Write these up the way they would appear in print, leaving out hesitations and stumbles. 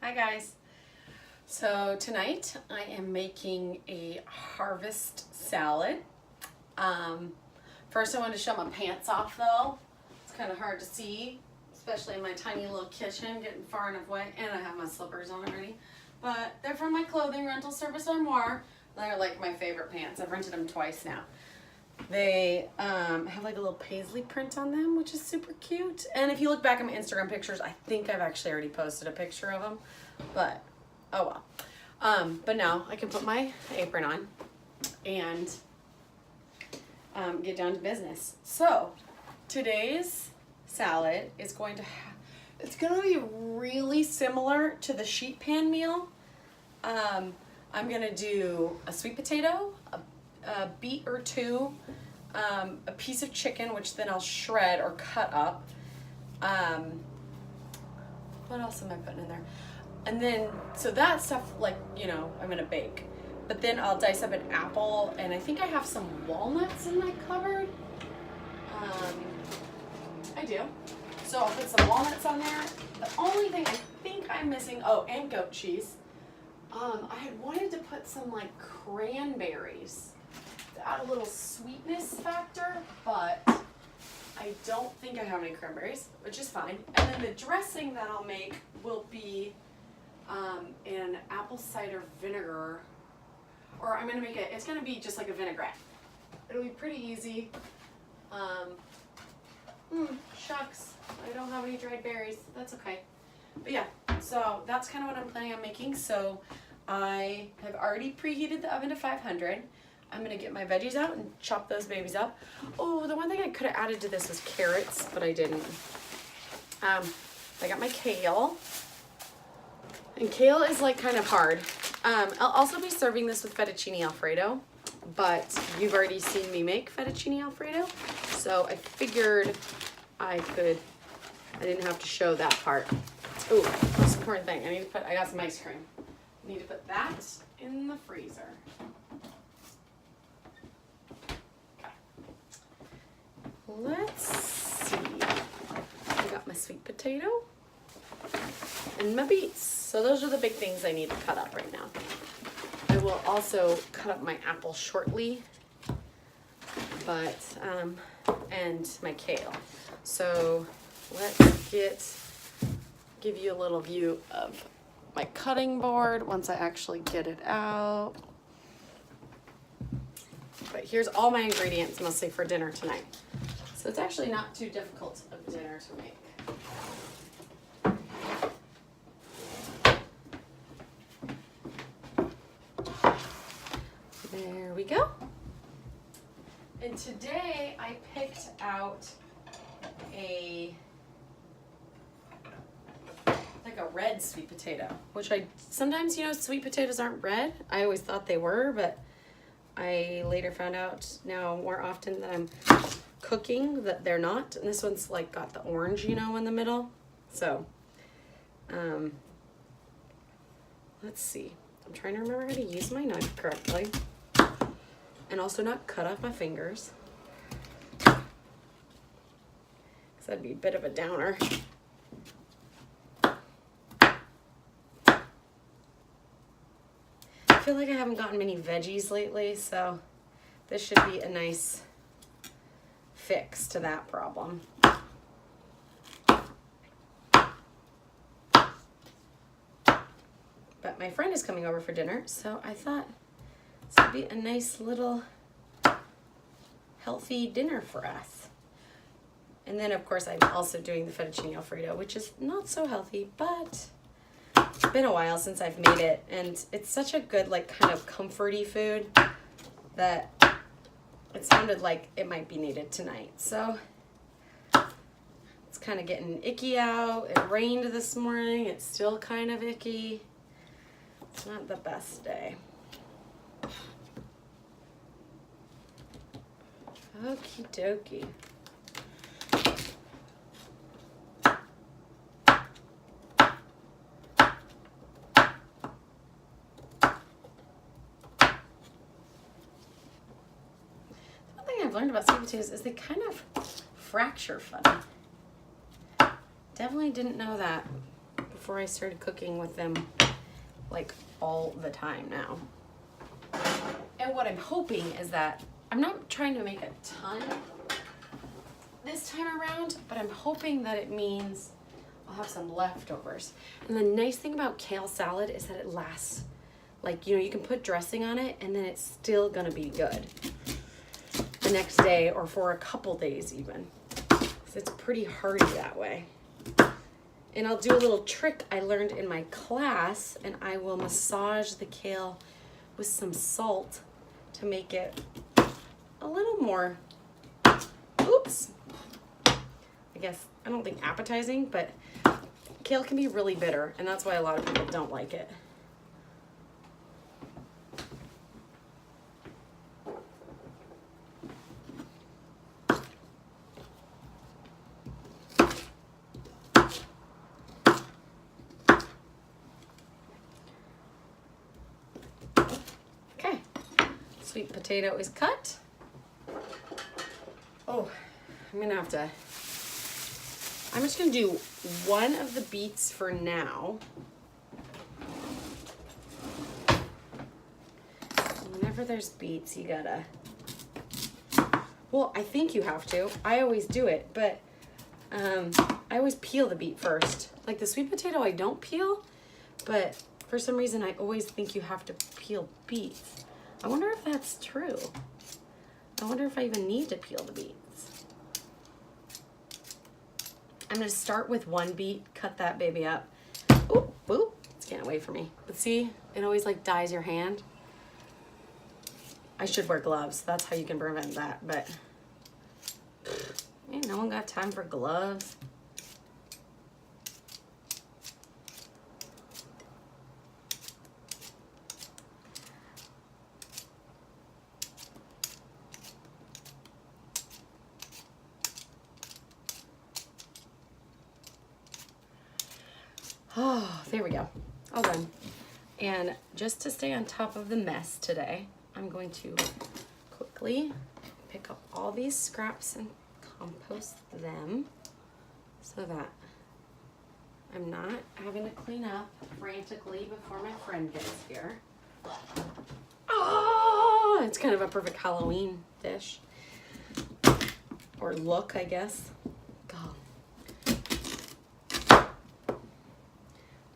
Hi guys. So tonight I am making a harvest salad. First I wanted to show my pants off though. It's kind of hard to see, especially in my tiny little kitchen, getting far enough away, and I have my slippers on already. But they're from my clothing rental service Armoire. They're like my favorite pants. I've rented them twice now. They have like a little paisley print on them, which is super cute. And if you look back at my Instagram pictures, I think I've actually already posted a picture of them. But, oh well. But now I can put my apron on and get down to business. So, today's salad is going to it's going to be really similar to the sheet pan meal. I'm going to do a sweet potato, a beet or two, a piece of chicken, which then I'll shred or cut up. What else am I putting in there? And then, so that stuff, like, you know, I'm gonna bake. But then I'll dice up an apple, and I think I have some walnuts in my cupboard. I do. So I'll put some walnuts on there. The only thing I think I'm missing, oh, and goat cheese. I had wanted to put some like cranberries to add a little sweetness factor, but I don't think I have any cranberries, which is fine. And then the dressing that I'll make will be an apple cider vinegar, or I'm gonna make it, it's gonna be just like a vinaigrette. It'll be pretty easy. Shucks, I don't have any dried berries. That's okay. But yeah, so that's kind of what I'm planning on making. So I have already preheated the oven to 500. I'm gonna get my veggies out and chop those babies up. Oh, the one thing I could have added to this was carrots, but I didn't. I got my kale. And kale is like kind of hard. I'll also be serving this with fettuccine Alfredo, but you've already seen me make fettuccine Alfredo. So I figured I didn't have to show that part. Oh, most important thing, I got some ice cream. I need to put that in the freezer. Okay. Let's see. I got my sweet potato and my beets. So those are the big things I need to cut up right now. I will also cut up my apple shortly, but, and my kale. So let's give you a little view of my cutting board once I actually get it out. But here's all my ingredients, mostly for dinner tonight. So it's actually not too difficult of dinner to make. There we go. And today I picked out like a red sweet potato, which sometimes, you know, sweet potatoes aren't red. I always thought they were, but I later found out now more often that I'm cooking that they're not. And this one's like got the orange, you know, in the middle. So, let's see. I'm trying to remember how to use my knife correctly and also not cut off my fingers. That'd be a bit of a downer. I feel like I haven't gotten many veggies lately, so this should be a nice fix to that problem. But my friend is coming over for dinner, so I thought this would be a nice little healthy dinner for us. And then, of course, I'm also doing the fettuccine Alfredo, which is not so healthy, but it's been a while since I've made it. And it's such a good, like, kind of comforty food that it sounded like it might be needed tonight. So it's kind of getting icky out. It rained this morning. It's still kind of icky. It's not the best day. Okie dokie. I've learned about sweet potatoes is they kind of fracture funny. Definitely didn't know that before I started cooking with them like all the time now. And what I'm hoping is that I'm not trying to make a ton this time around, but I'm hoping that it means I'll have some leftovers. And the nice thing about kale salad is that it lasts. Like, you know, you can put dressing on it and then it's still gonna be good the next day or for a couple days even. So it's pretty hearty that way. And I'll do a little trick I learned in my class, and I will massage the kale with some salt to make it a little more, oops, I guess, I don't think appetizing, but kale can be really bitter, and that's why a lot of people don't like it. Okay, sweet potato is cut. Oh, I'm just gonna do one of the beets for now. Whenever there's beets, you gotta, well, I think you have to. I always do it, but I always peel the beet first. Like the sweet potato, I don't peel, but for some reason, I always think you have to peel beets. I wonder if that's true. I wonder if I even need to peel the beets. I'm gonna start with one beet, cut that baby up. Oop, oop, it's getting away from me. But see, it always like dyes your hand. I should wear gloves. That's how you can prevent that, but ain't no one got time for gloves. Oh, there we go. All done. And just to stay on top of the mess today, I'm going to quickly pick up all these scraps and compost them so that I'm not having to clean up frantically before my friend gets here. Oh, it's kind of a perfect Halloween dish. Or look, I guess. God.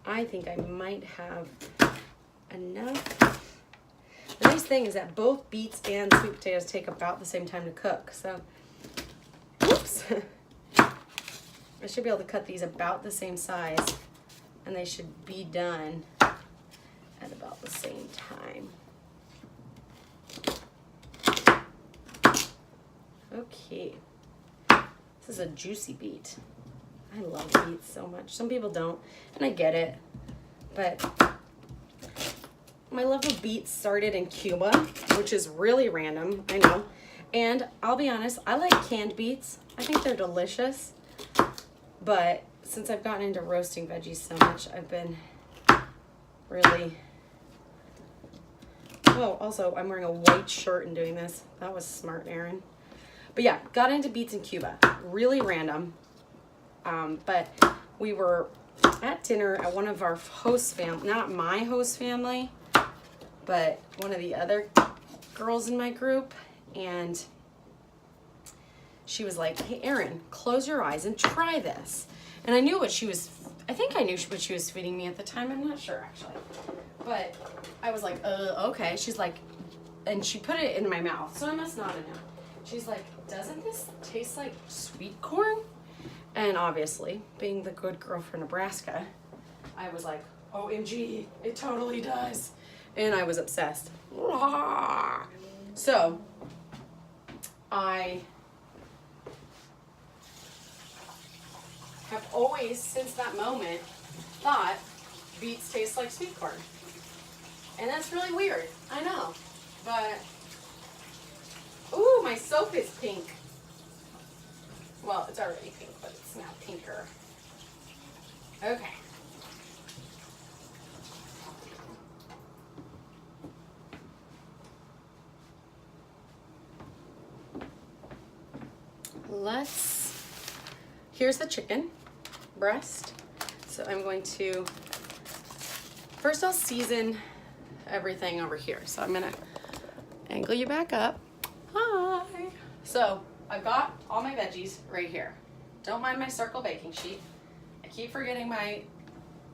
I think I might have enough. The nice thing is that both beets and sweet potatoes take about the same time to cook. So, oops. I should be able to cut these about the same size, and they should be done at about the same time. Okay. This is a juicy beet. I love beets so much. Some people don't, and I get it, but my love of beets started in Cuba, which is really random, I know. And I'll be honest, I like canned beets. I think they're delicious, but since I've gotten into roasting veggies so much, I've been really, oh, also I'm wearing a white shirt and doing this. That was smart, Erin. But yeah, got into beets in Cuba. Really random. But we were at dinner at one of our host family, not my host family, but one of the other girls in my group, and she was like, hey, Erin, close your eyes and try this. And I knew what she was, I think I knew what she was feeding me at the time. I'm not sure, actually. But I was like, okay. She's like, and she put it in my mouth, so I must not have known. She's like, doesn't this taste like sweet corn? And obviously, being the good girl for Nebraska, I was like, OMG, it totally does. And I was obsessed. So, I have always, since that moment, thought beets taste like sweet corn. And that's really weird, I know. But, ooh, my soap is pink. Well, it's already pink, but it's now pinker. Okay. Here's the chicken breast. So I'm going to, first I'll season everything over here. So I'm gonna angle you back up. Hi. So I've got all my veggies right here. Don't mind my circle baking sheet. I keep forgetting my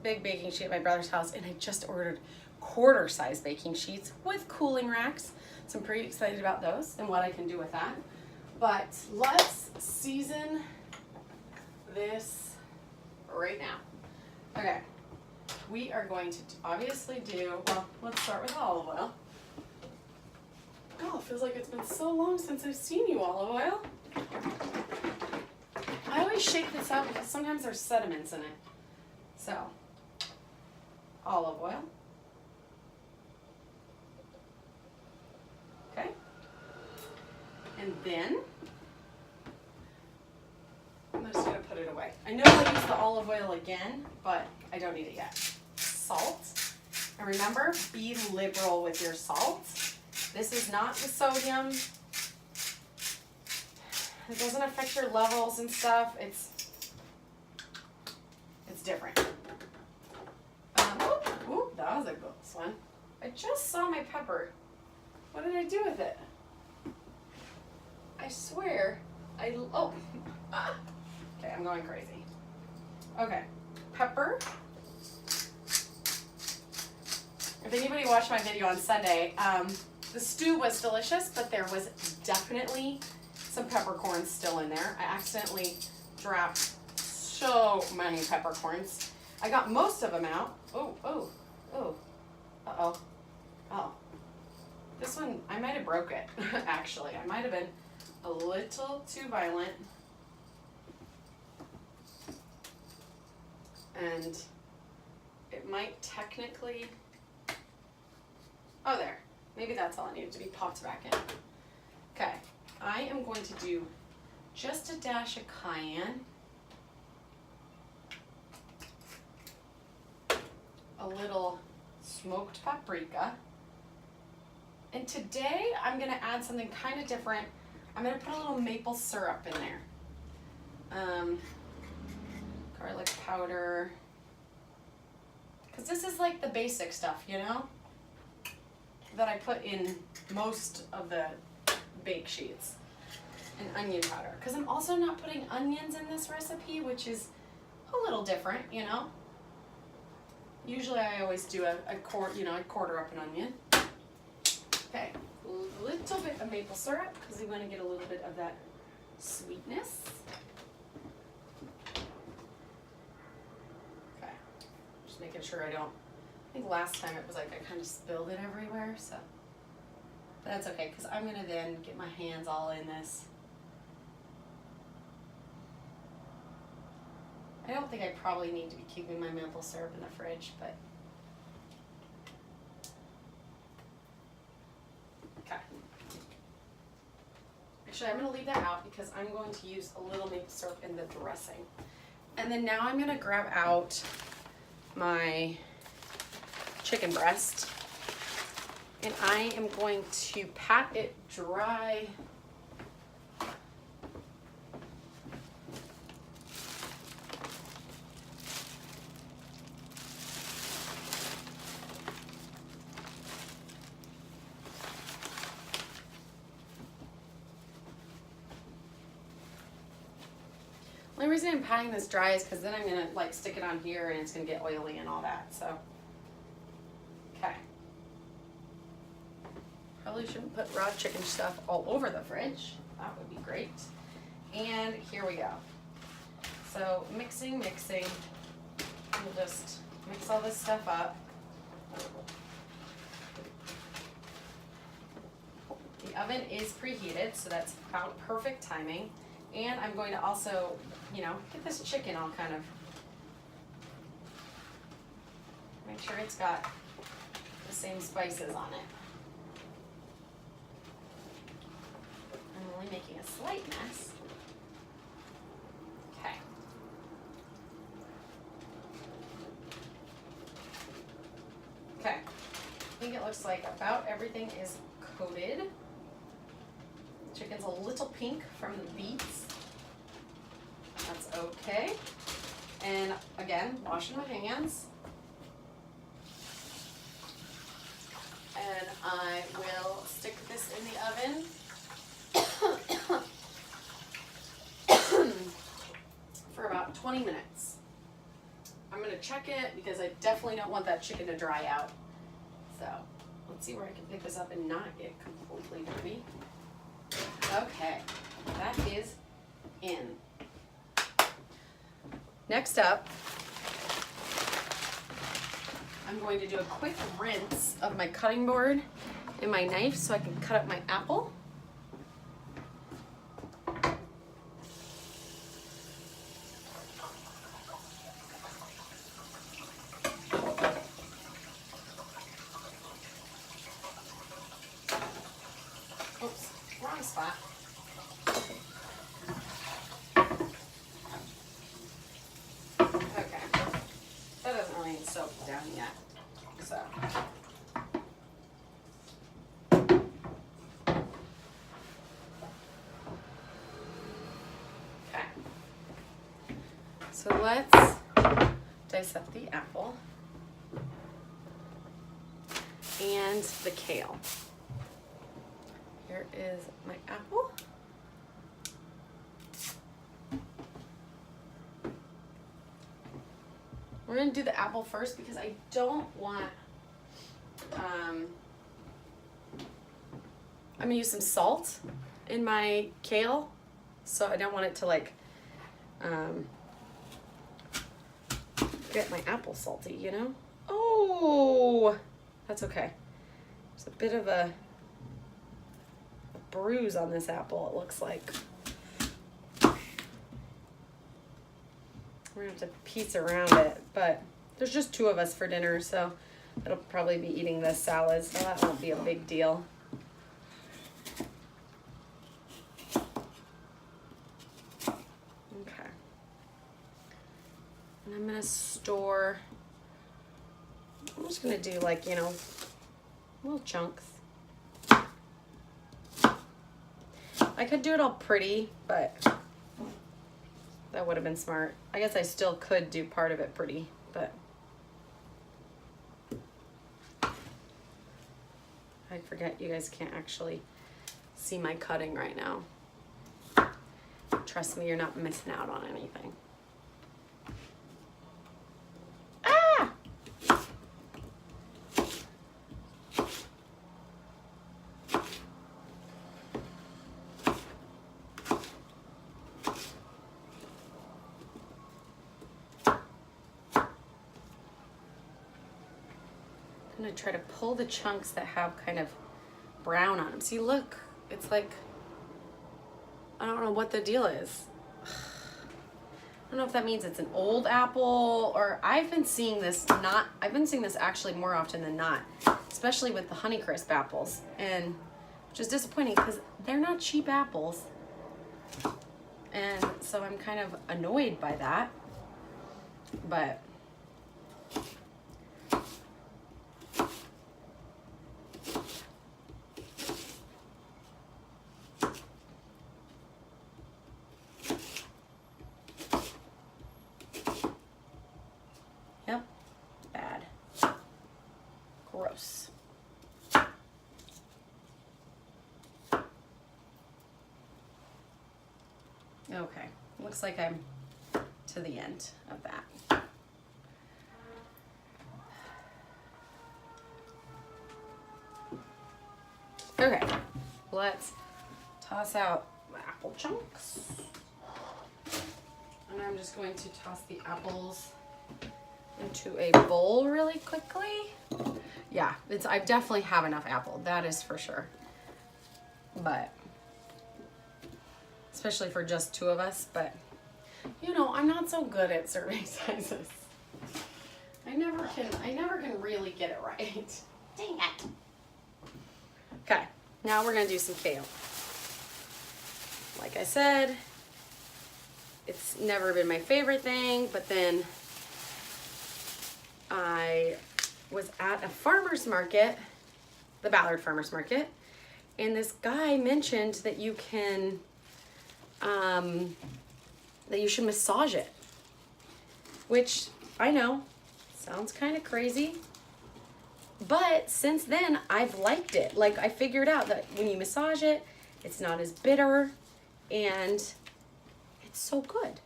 big baking sheet at my brother's house, and I just ordered quarter size baking sheets with cooling racks. So I'm pretty excited about those and what I can do with that. But let's season this right now. Okay, we are going to obviously do, well, let's start with olive oil. God, it feels like it's been so long since I've seen you, olive oil. I always shake this up because sometimes there's sediments in it. So, olive oil. Okay. And then, I'm just gonna put it away. I know I use the olive oil again, but I don't need it yet. Salt. And remember, be liberal with your salt. This is not the sodium. It doesn't affect your levels and stuff. It's different. Ooh, that was a close one. I just saw my pepper. What did I do with it? I swear, okay, I'm going crazy. Okay, pepper. If anybody watched my video on Sunday, the stew was delicious, but there was definitely some peppercorns still in there. I accidentally dropped so many peppercorns. I got most of them out. Oh. This one, I might have broke it, actually. I might have been a little too violent. And it might technically, oh there, maybe that's all it needed to be popped back in. Okay, I am going to do just a dash of cayenne, a little smoked paprika, and today I'm gonna add something kind of different. I'm gonna put a little maple syrup in there. Garlic powder, because this is like the basic stuff, you know, that I put in most of the bake sheets. And onion powder, because I'm also not putting onions in this recipe, which is a little different, you know. Usually I always do I quarter up an onion. Okay, a little bit of maple syrup, because we want to get a little bit of that sweetness. Okay, just making sure I think last time it was like I kind of spilled it everywhere, so. But that's okay, because I'm going to then get my hands all in this. I don't think I probably need to be keeping my maple syrup in the fridge, but. Okay. Actually, I'm going to leave that out because I'm going to use a little maple syrup in the dressing. And then now I'm going to grab out my chicken breast. And I am going to pat it dry. The only reason I'm patting this dry is because then I'm gonna like stick it on here and it's gonna get oily and all that, so. Okay. Probably shouldn't put raw chicken stuff all over the fridge. That would be great. And here we go. So mixing. We'll just mix all this stuff up. The oven is preheated, so that's about perfect timing. And I'm going to also, get this chicken all kind of, make sure it's got the same spices on it. I'm only making a slight mess. Okay. Okay. I think it looks like about everything is coated. Chicken's a little pink from the beets. That's okay. And again, washing my hands. And I will stick this in the oven for about 20 minutes. I'm gonna check it because I definitely don't want that chicken to dry out. So let's see where I can pick this up and not get completely dirty. Okay, that is in. Next up, I'm going to do a quick rinse of my cutting board and my knife so I can cut up my apple. Oops, wrong spot. Okay, that doesn't really soak down yet, so. Okay, so let's dissect the apple and the kale. Here is my apple. We're gonna do the apple first because I don't want, I'm gonna use some salt in my kale, so I don't want it to like, get my apple salty, you know? Oh, that's okay. There's a bit of a bruise on this apple, it looks like. We're gonna have to piece around it, but there's just 2 of us for dinner, so it'll probably be eating this salad, so that won't be a big deal. Okay. And I'm gonna store, I'm just gonna do like, you know, little chunks. I could do it all pretty, but that would have been smart. I guess I still could do part of it pretty, but I forget you guys can't actually see my cutting right now. Trust me, you're not missing out on anything. Ah! I'm gonna try to pull the chunks that have kind of brown on them. See, look, it's like, I don't know what the deal is. I don't know if that means it's an old apple or I've been seeing this actually more often than not, especially with the Honeycrisp apples, and which is disappointing because they're not cheap apples. And so I'm kind of annoyed by that, but yep, bad. Gross. Okay, looks like I'm to the end of that. Okay, let's toss out the apple chunks. And I'm just going to toss the apples into a bowl really quickly. Yeah, I definitely have enough apple, that is for sure. But especially for just 2 of us, but you know, I'm not so good at serving sizes. I never can really get it right. Dang it. Okay, now we're gonna do some kale. Like I said, it's never been my favorite thing, but then I was at a farmer's market, the Ballard Farmer's Market, and this guy mentioned that you can, that you should massage it. which I know sounds kind of crazy. But since then, I've liked it. Like, I figured out that when you massage it, it's not as bitter, and it's so good.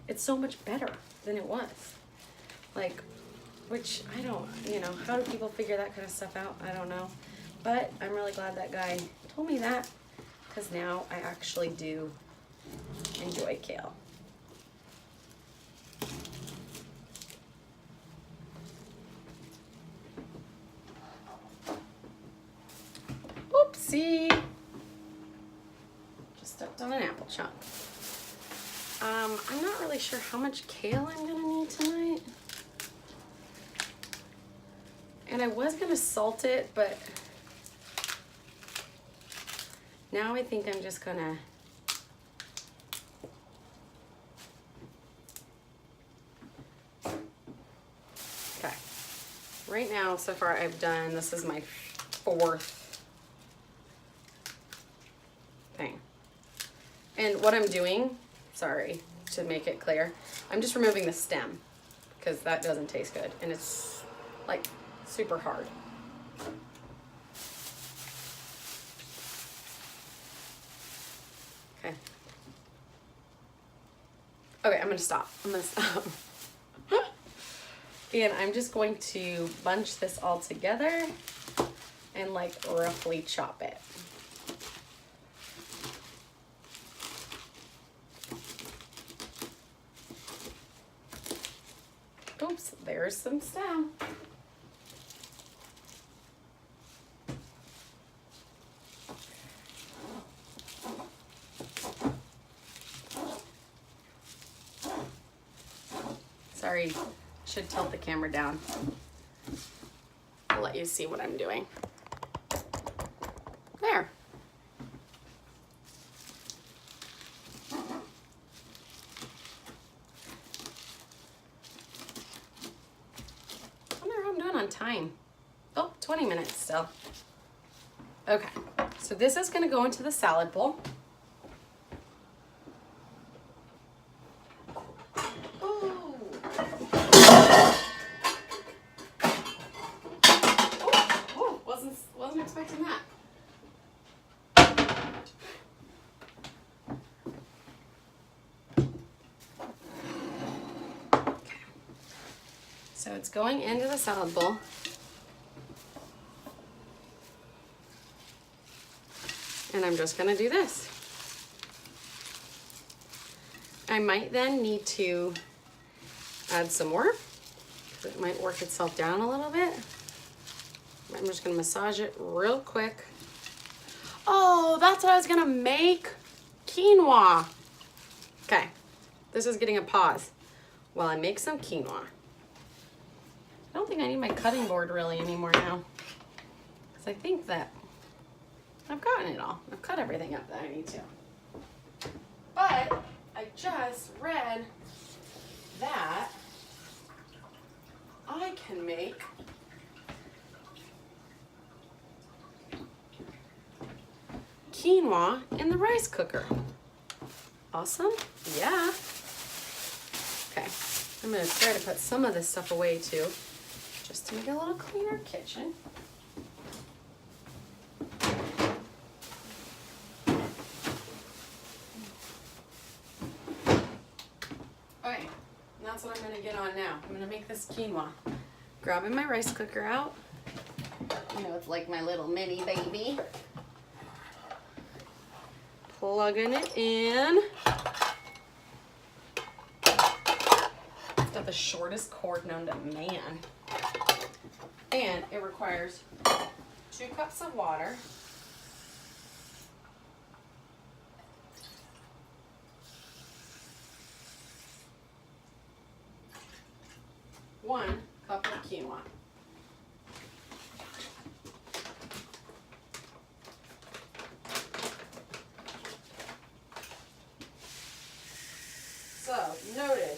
It's so much better than it was. Like, which I don't, you know, how do people figure that kind of stuff out? I don't know. But I'm really glad that guy told me that, because now I actually do enjoy kale. Oopsie. Just stepped on an apple chunk. I'm not really sure how much kale I'm gonna need tonight. And I was gonna salt it, but now I think I'm just gonna okay. Right now, so far I've done, this is my 4th thing. And what I'm doing, sorry, to make it clear, I'm just removing the stem because that doesn't taste good and it's like super hard. Okay. Okay, I'm gonna stop. And I'm just going to bunch this all together and like roughly chop it. Oops, there's some stem. Sorry, should tilt the camera down. I'll let you see what I'm doing. There. I wonder how I'm doing on time. Oh, 20 minutes still. Okay, so this is gonna go into the salad bowl. Wasn't expecting that. Okay. So it's going into the salad bowl. And I'm just gonna do this. I might then need to add some more. It might work itself down a little bit. I'm just gonna massage it real quick. Oh, that's what I was gonna make. Quinoa. Okay, this is getting a pause while I make some quinoa. I don't think I need my cutting board really anymore now, because I think that I've gotten it all. I've cut everything up that I need to. But I just read that I can make quinoa in the rice cooker. Awesome. Yeah. Okay. I'm going to try to put some of this stuff away too, just to make it a little cleaner kitchen. Okay. And that's what I'm going to get on now. I'm going to make this quinoa. Grabbing my rice cooker out. You know, it's like my little mini baby. Plugging it in. It's got the shortest cord known to man. And it requires 2 cups of water. One cup of quinoa. So, noted.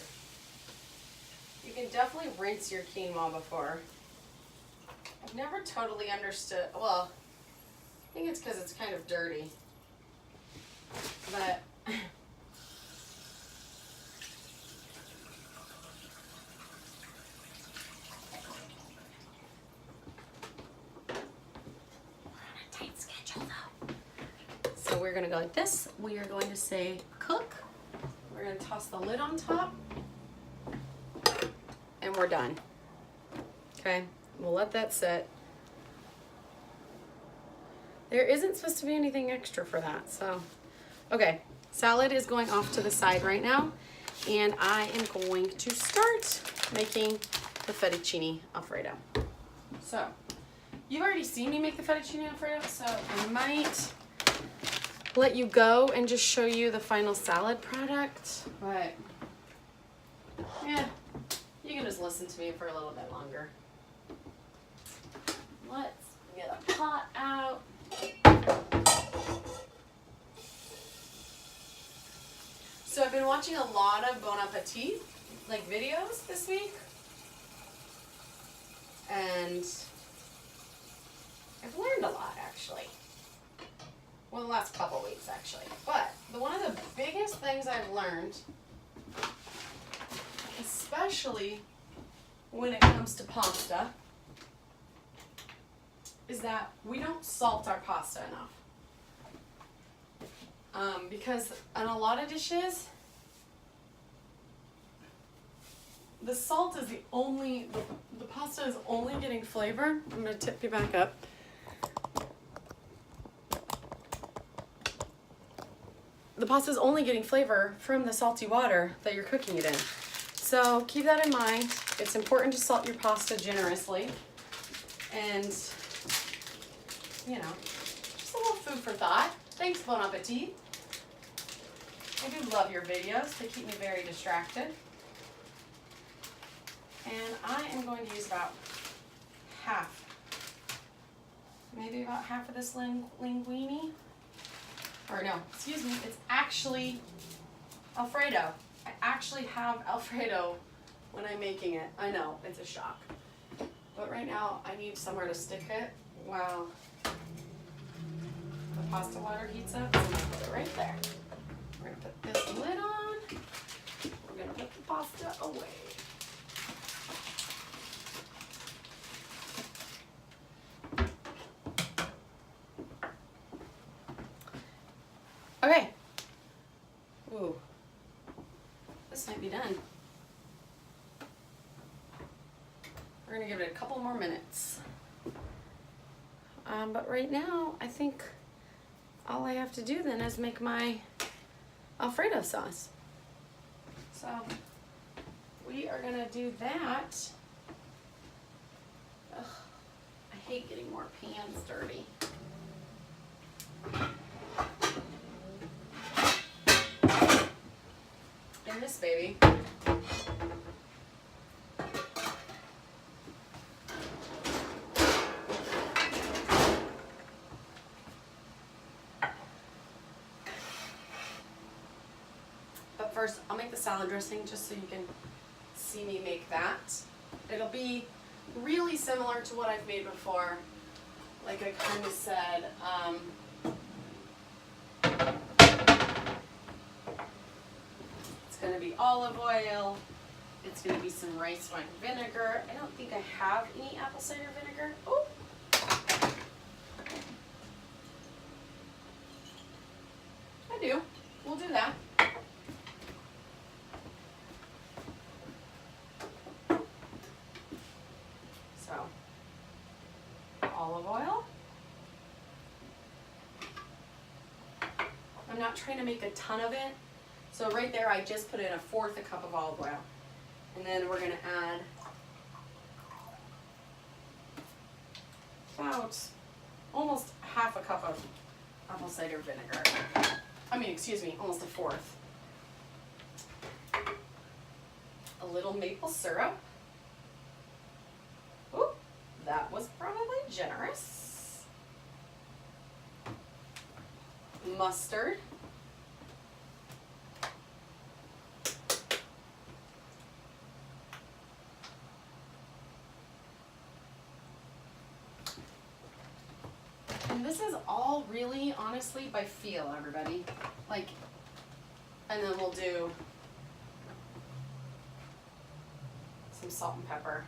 You can definitely rinse your quinoa before. I've never totally understood, well, I think it's because it's kind of dirty. But we're gonna go like this. We are going to say cook. We're gonna toss the lid on top. And we're done. Okay, we'll let that sit. There isn't supposed to be anything extra for that, so. Okay, salad is going off to the side right now, and I am going to start making the fettuccine Alfredo. So, you've already seen me make the fettuccine Alfredo, so I might let you go and just show you the final salad product, but yeah, you can just listen to me for a little bit longer. Let's get a pot out. So I've been watching a lot of Bon Appetit, like videos this week. And I've learned a lot actually. Well, the last couple weeks actually. But one of the biggest things I've learned, especially when it comes to pasta, is that we don't salt our pasta enough. Because in a lot of dishes, the salt is the pasta is only getting flavor. I'm gonna tip you back up. The pasta is only getting flavor from the salty water that you're cooking it in. So keep that in mind. It's important to salt your pasta generously. And, you know, just a little food for thought. Thanks, Bon Appetit. I do love your videos. They keep me very distracted. And I am going to use about half, maybe about half of this linguine. Or no, excuse me, it's actually Alfredo. I actually have Alfredo when I'm making it. I know, it's a shock. But right now, I need somewhere to stick it while the pasta water heats up. So I'm gonna put it right there. We're gonna put this lid on. We're gonna put the pasta away. Okay. Ooh. This might be done. We're gonna give it a couple more minutes. But right now, I think all I have to do then is make my Alfredo sauce. So we are gonna do that. Ugh, I hate getting more pans dirty. In this baby, but first I'll make the salad dressing just so you can see me make that. It'll be really similar to what I've made before. Like I kind of said, it's going to be olive oil. It's going to be some rice wine vinegar. I don't think I have any apple cider vinegar. Oh. I do. We'll do that. So, olive oil. I'm not trying to make a ton of it. So right there, I just put in 1/4 cup of olive oil. And then we're gonna add about almost 1/2 cup of apple cider vinegar. I mean, excuse me, almost 1/4. A little maple syrup. Ooh, that was probably generous. Mustard. And this is all really, honestly, by feel, everybody. Like, and then we'll do some salt and pepper.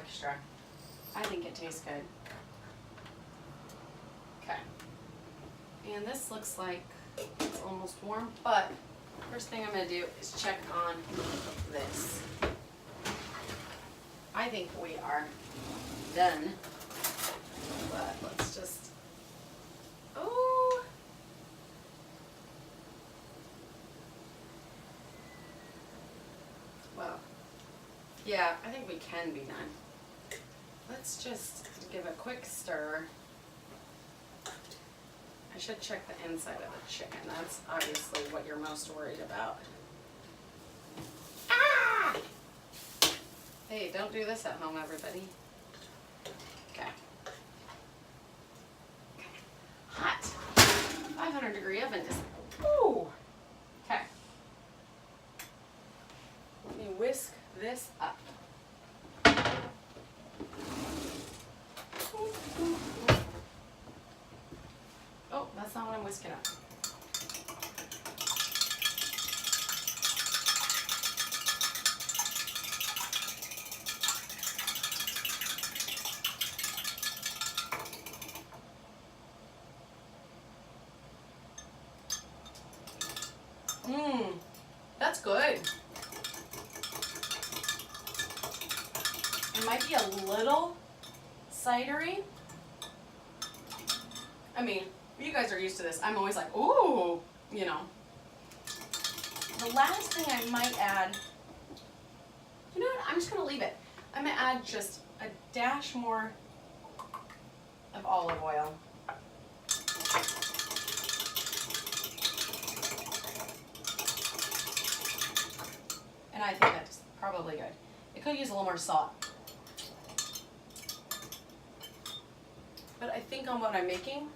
extra. I think it tastes good. Okay. And this looks like it's almost warm, but first thing I'm gonna do is check on this. I think we are done, but let's just, oh. Well, yeah, I think we can be done. Let's just give a quick stir. I should check the inside of the chicken. That's obviously what you're most worried about. Ah! Hey, don't do this at home, everybody. Okay. Hot. 500-degree oven is, ooh. Okay. Let me whisk this up. Oh, that's not what I'm whisking up. That's good. It might be a little cidery. I mean, you guys are used to this. I'm always like, ooh, you know. The last thing I might add, you know what, I'm just gonna leave it. I'm gonna add just a dash more of olive oil. And I think that's probably good. It could use a little more salt. But I think on what I'm making,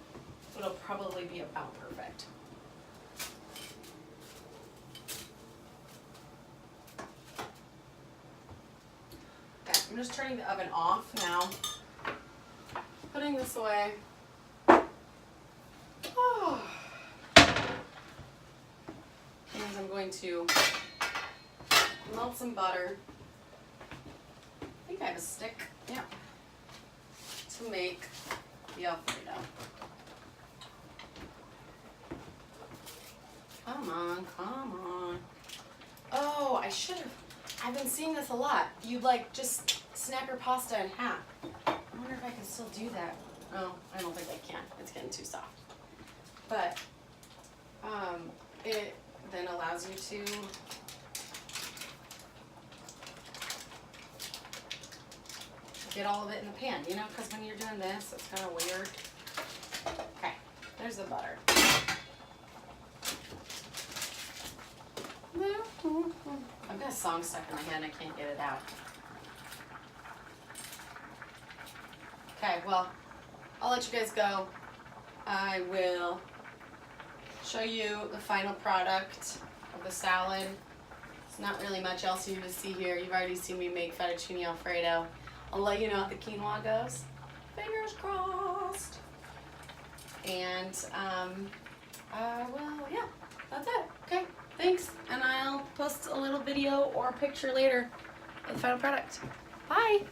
it'll probably be about perfect. Okay, I'm just turning the oven off now. Putting this away. Oh. And I'm going to melt some butter. I think I have a stick. Yeah. To make the Alfredo. Come on, come on. Oh, I should have. I've been seeing this a lot. You like just snap your pasta in half. I wonder if I can still do that. Oh, I don't think I can. It's getting too soft. But it then allows you to get all of it in the pan, you know, because when you're doing this, it's kind of weird. Okay, there's the butter. I've got a song stuck in my head and I can't get it out. Okay, well, I'll let you guys go. I will show you the final product of the salad. There's not really much else you need to see here. You've already seen me make fettuccine Alfredo. I'll let you know how the quinoa goes. Fingers crossed. And well, yeah, that's it. Okay, thanks. And I'll post a little video or picture later of the final product. Bye.